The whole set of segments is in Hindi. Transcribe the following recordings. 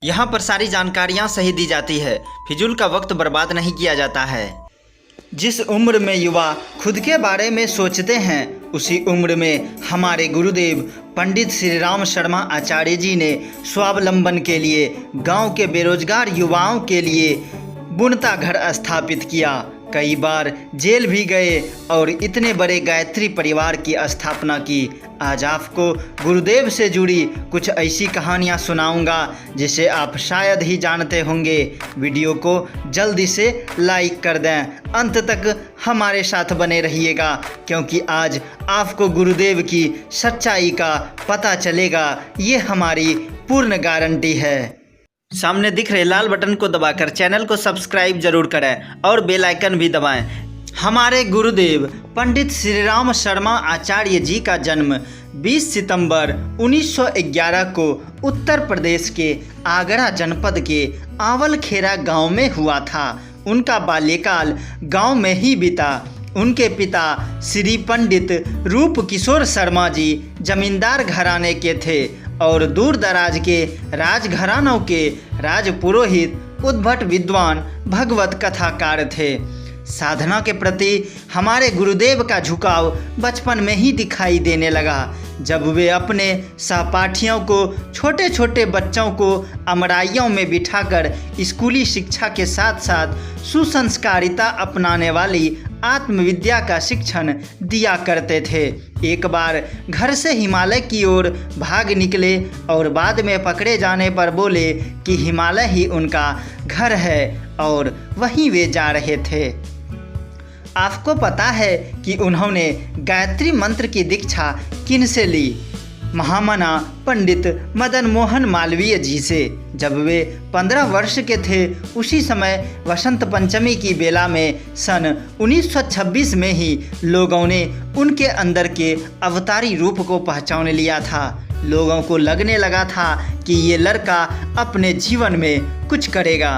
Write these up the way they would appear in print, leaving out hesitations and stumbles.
यहाँ पर सारी जानकारियाँ सही दी जाती है, फिजूल का वक्त बर्बाद नहीं किया जाता है। जिस उम्र में युवा खुद के बारे में सोचते हैं, उसी उम्र में हमारे गुरुदेव पंडित श्री राम शर्मा आचार्य जी ने स्वावलंबन के लिए गांव के बेरोजगार युवाओं के लिए बुनता घर स्थापित किया। कई बार जेल भी गए और इतने बड़े गायत्री परिवार की स्थापना की। आज आपको गुरुदेव से जुड़ी कुछ ऐसी कहानियां सुनाऊंगा जिसे आप शायद ही जानते होंगे। वीडियो को जल्दी से लाइक कर दें, अंत तक हमारे साथ बने रहिएगा, क्योंकि आज आपको गुरुदेव की सच्चाई का पता चलेगा, ये हमारी पूर्ण गारंटी है। सामने दिख रहे लाल बटन को दबाकर चैनल को सब्सक्राइब जरूर करें और बेल आइकन भी दबाएं। हमारे गुरुदेव पंडित श्री राम शर्मा आचार्य जी का जन्म 20 सितंबर 1911 को उत्तर प्रदेश के आगरा जनपद के आवलखेरा गांव में हुआ था। उनका बाल्यकाल गांव में ही बीता। उनके पिता श्री पंडित रूप किशोर शर्मा जी जमींदार घराने के थे और दूर दराज के राजघरानों के राजपुरोहित उद्भट विद्वान भगवत कथाकार थे। साधना के प्रति हमारे गुरुदेव का झुकाव बचपन में ही दिखाई देने लगा, जब वे अपने सहपाठियों को, छोटे छोटे बच्चों को अमराइयों में बिठाकर स्कूली शिक्षा के साथ साथ सुसंस्कारिता अपनाने वाली आत्मविद्या का शिक्षण दिया करते थे। एक बार घर से हिमालय की ओर भाग निकले और बाद में पकड़े जाने पर बोले कि हिमालय ही उनका घर है और वहीं वे जा रहे थे। आपको पता है कि उन्होंने गायत्री मंत्र की दीक्षा किनसे ली? महामना पंडित मदन मोहन मालवीय जी से। जब वे 15 वर्ष के थे, उसी समय वसंत पंचमी की बेला में सन 1926 में ही लोगों ने उनके अंदर के अवतारी रूप को पहचान लिया था। लोगों को लगने लगा था कि ये लड़का अपने जीवन में कुछ करेगा।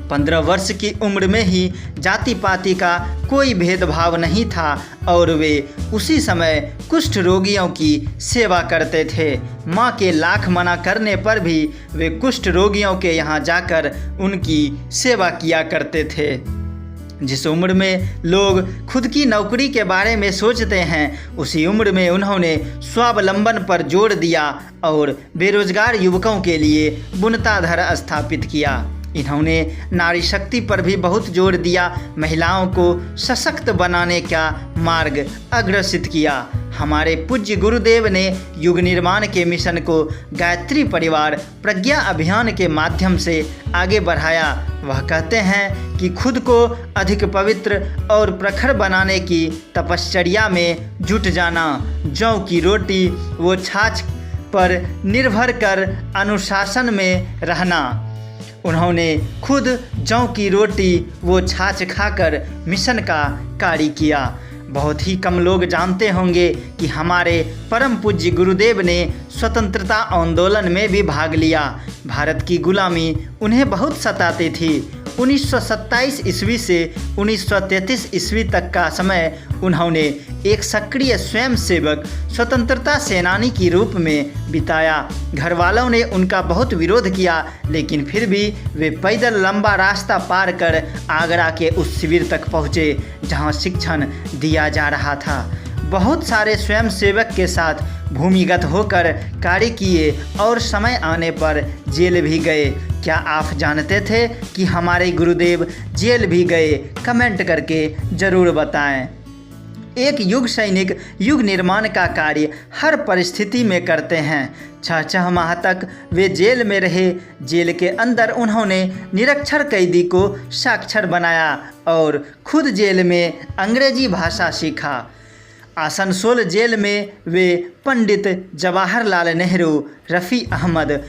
15 वर्ष की उम्र में ही जाति पाति का कोई भेदभाव नहीं था और वे उसी समय कुष्ठ रोगियों की सेवा करते थे। माँ के लाख मना करने पर भी वे कुष्ठ रोगियों के यहाँ जाकर उनकी सेवा किया करते थे। जिस उम्र में लोग खुद की नौकरी के बारे में सोचते हैं, उसी उम्र में उन्होंने स्वावलंबन पर जोर दिया और बेरोजगार युवकों के लिए बुनता घर स्थापित किया। इन्होंने नारी शक्ति पर भी बहुत जोर दिया, महिलाओं को सशक्त बनाने का मार्ग अग्रसित किया। हमारे पूज्य गुरुदेव ने युग निर्माण के मिशन को गायत्री परिवार प्रज्ञा अभियान के माध्यम से आगे बढ़ाया। वह कहते हैं कि खुद को अधिक पवित्र और प्रखर बनाने की तपश्चर्या में जुट जाना, जौ की रोटी वो छाछ पर निर्भर कर अनुशासन में रहना। उन्होंने खुद जौ की रोटी वो छाछ खाकर मिशन का कार्य किया। बहुत ही कम लोग जानते होंगे कि हमारे परम पूज्य गुरुदेव ने स्वतंत्रता आंदोलन में भी भाग लिया। भारत की गुलामी उन्हें बहुत सताती थी। 1927 ईस्वी से 1933 ईस्वी तक का समय उन्होंने एक सक्रिय स्वयंसेवक स्वतंत्रता सेनानी के रूप में बिताया। घर वालों ने उनका बहुत विरोध किया, लेकिन फिर भी वे पैदल लंबा रास्ता पार कर आगरा के उस शिविर तक पहुँचे जहाँ शिक्षण दिया जा रहा था। बहुत सारे स्वयंसेवक के साथ भूमिगत होकर कार्य किए और समय आने पर जेल भी गए। क्या आप जानते थे कि हमारे गुरुदेव जेल भी गए? कमेंट करके ज़रूर बताएं। एक युग सैनिक युग निर्माण का कार्य हर परिस्थिति में करते हैं। 6 माह तक वे जेल में रहे। जेल के अंदर उन्होंने निरक्षर कैदी को साक्षर बनाया और खुद जेल में अंग्रेजी भाषा सीखा। आसनसोल जेल में वे पंडित जवाहरलाल नेहरू, रफ़ी अहमद,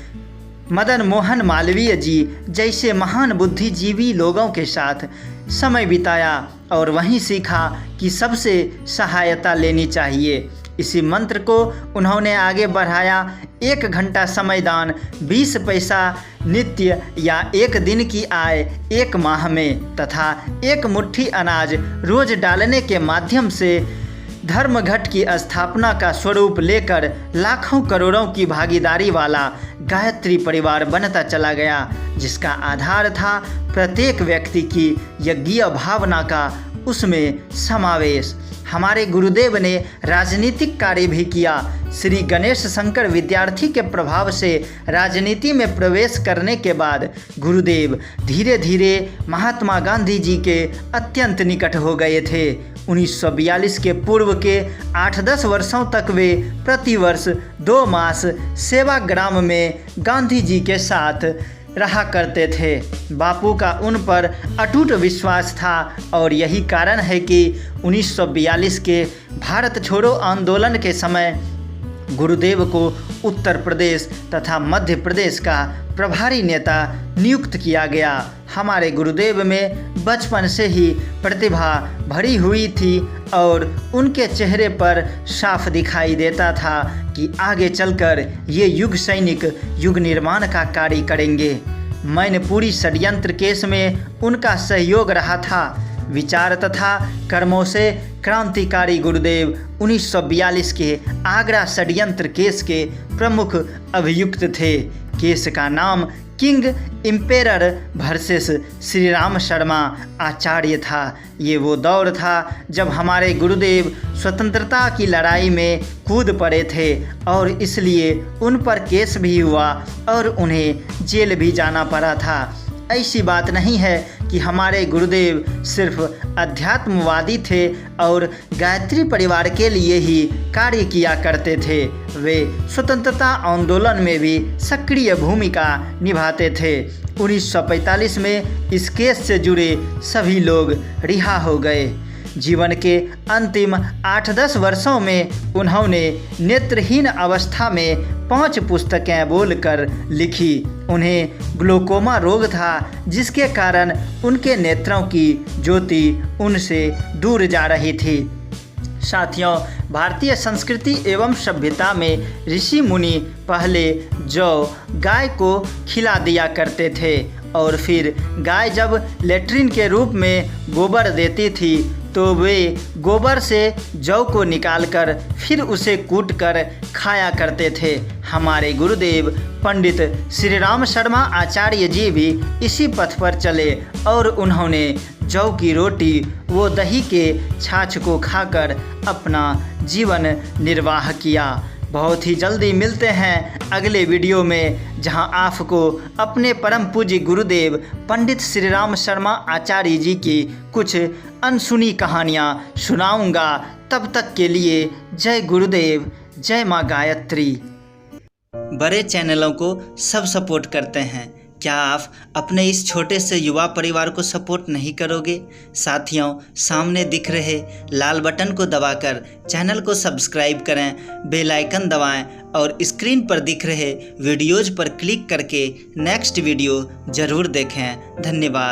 मदन मोहन मालवीय जी जैसे महान बुद्धिजीवी लोगों के साथ समय बिताया और वहीं सीखा कि सबसे सहायता लेनी चाहिए। इसी मंत्र को उन्होंने आगे बढ़ाया। 1 घंटा समय दान, 20 पैसा नित्य या 1 दिन की आय 1 माह में तथा 1 मुट्ठी अनाज रोज डालने के माध्यम से धर्मघट की स्थापना का स्वरूप लेकर लाखों करोड़ों की भागीदारी वाला गायत्री परिवार बनता चला गया, जिसका आधार था प्रत्येक व्यक्ति की यज्ञीय भावना का उसमें समावेश। हमारे गुरुदेव ने राजनीतिक कार्य भी किया। श्री गणेश शंकर विद्यार्थी के प्रभाव से राजनीति में प्रवेश करने के बाद गुरुदेव धीरे धीरे महात्मा गांधी जी के अत्यंत निकट हो गए थे। 1942 के पूर्व के 8-10 वर्षों तक वे प्रतिवर्ष 2 मास सेवाग्राम में गांधी जी के साथ रहा करते थे। बापू का उन पर अटूट विश्वास था और यही कारण है कि 1942 के भारत छोड़ो आंदोलन के समय गुरुदेव को उत्तर प्रदेश तथा मध्य प्रदेश का प्रभारी नेता नियुक्त किया गया। हमारे गुरुदेव में बचपन से ही प्रतिभा भरी हुई थी और उनके चेहरे पर साफ दिखाई देता था कि आगे चलकर ये युग सैनिक युग निर्माण का कार्य करेंगे। मैनपुरी षड्यंत्र केस में उनका सहयोग रहा था। विचार तथा कर्मों से क्रांतिकारी गुरुदेव 1942 के आगरा षड्यंत्र केस के प्रमुख अभियुक्त थे। केस का नाम king emperor versus Shri Ram Sharma Acharya था। ये वो दौर था जब हमारे गुरुदेव स्वतंत्रता की लड़ाई में कूद पड़े थे और इसलिए उन पर केस भी हुआ और उन्हें जेल भी जाना पड़ा था। ऐसी बात नहीं है कि हमारे गुरुदेव सिर्फ अध्यात्मवादी थे और गायत्री परिवार के लिए ही कार्य किया करते थे। वे स्वतंत्रता आंदोलन में भी सक्रिय भूमिका निभाते थे। 1945 में इस केस से जुड़े सभी लोग रिहा हो गए। जीवन के अंतिम 8-10 वर्षों में उन्होंने नेत्रहीन अवस्था में 5 पुस्तकें बोलकर लिखी। उन्हें ग्लोकोमा रोग था, जिसके कारण उनके नेत्रों की ज्योति उनसे दूर जा रही थी। साथियों, भारतीय संस्कृति एवं सभ्यता में ऋषि मुनि पहले जौ गाय को खिला दिया करते थे और फिर गाय जब लेट्रिन के रूप में गोबर देती थी तो वे गोबर से जौ को निकालकर फिर उसे कूटकर खाया करते थे। हमारे गुरुदेव पंडित श्री राम शर्मा आचार्य जी भी इसी पथ पर चले और उन्होंने जौ की रोटी व दही के छाछ को खाकर अपना जीवन निर्वाह किया। बहुत ही जल्दी मिलते हैं अगले वीडियो में, जहां आपको अपने परम पूज्य गुरुदेव पंडित श्री राम शर्मा आचार्य जी की कुछ अनसुनी कहानियां सुनाऊंगा। तब तक के लिए जय गुरुदेव, जय माँ गायत्री। बड़े चैनलों को सब सपोर्ट करते हैं, क्या आप अपने इस छोटे से युवा परिवार को सपोर्ट नहीं करोगे? साथियों, सामने दिख रहे लाल बटन को दबाकर चैनल को सब्सक्राइब करें, बेल आइकन दबाएं और स्क्रीन पर दिख रहे वीडियोज़ पर क्लिक करके नेक्स्ट वीडियो ज़रूर देखें। धन्यवाद।